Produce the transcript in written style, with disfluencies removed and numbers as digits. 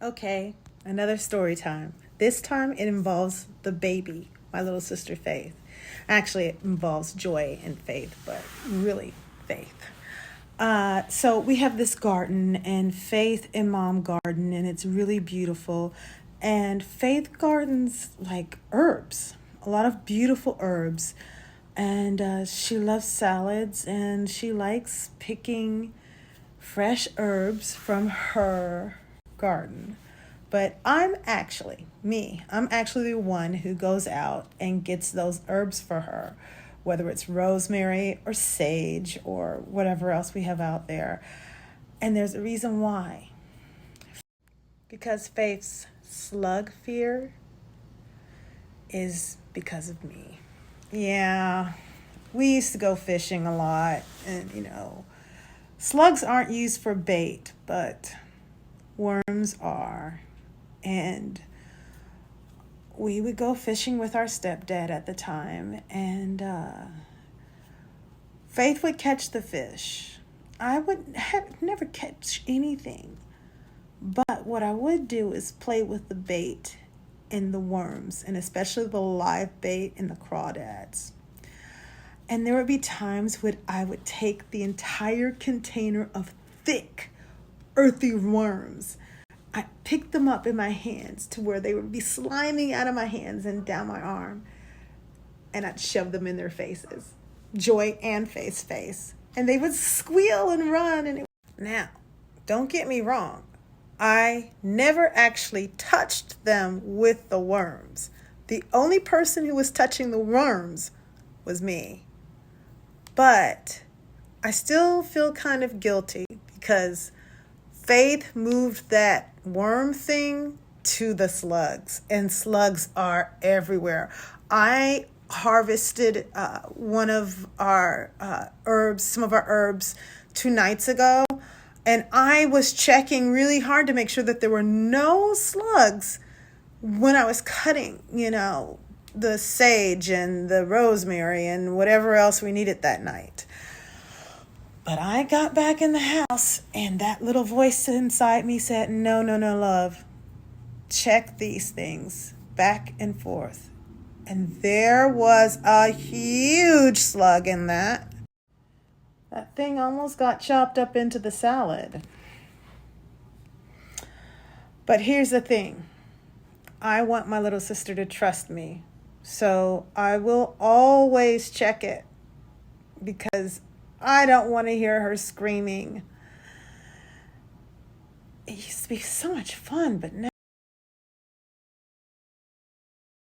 Okay, another story time. This time it involves the baby, my little sister Faith. Actually, it involves Joy and Faith, but really Faith. So we have this garden, and Faith and Mom garden, and it's really beautiful. And Faith gardens like herbs, a lot of beautiful herbs. And she loves salads, and she likes picking fresh herbs from her garden. But I'm actually the one who goes out and gets those herbs for her, whether it's rosemary or sage or whatever else we have out there. And there's a reason why. Because Faith's slug fear is because of me. Yeah, we used to go fishing a lot, and slugs aren't used for bait, but worms are. And we would go fishing with our stepdad at the time, and Faith would catch the fish. I would never catch anything, but what I would do is play with the bait and the worms, and especially the live bait and the crawdads. And there would be times when I would take the entire container of thick, earthy worms. I picked them up in my hands to where they would be sliming out of my hands and down my arm. And I'd shove them in their faces, Joy and Faith's face. And they would squeal and run. Now, don't get me wrong. I never actually touched them with the worms. The only person who was touching the worms was me. But I still feel kind of guilty because Faith moved that worm thing to the slugs, and slugs are everywhere. I harvested one of our herbs, some of our herbs 2 nights ago, and I was checking really hard to make sure that there were no slugs when I was cutting, the sage and the rosemary and whatever else we needed that night. But I got back in the house, and that little voice inside me said, no, love. Check these things back and forth. And there was a huge slug in that. That thing almost got chopped up into the salad. But here's the thing. I want my little sister to trust me. So I will always check it because I don't want to hear her screaming. It used to be so much fun, but now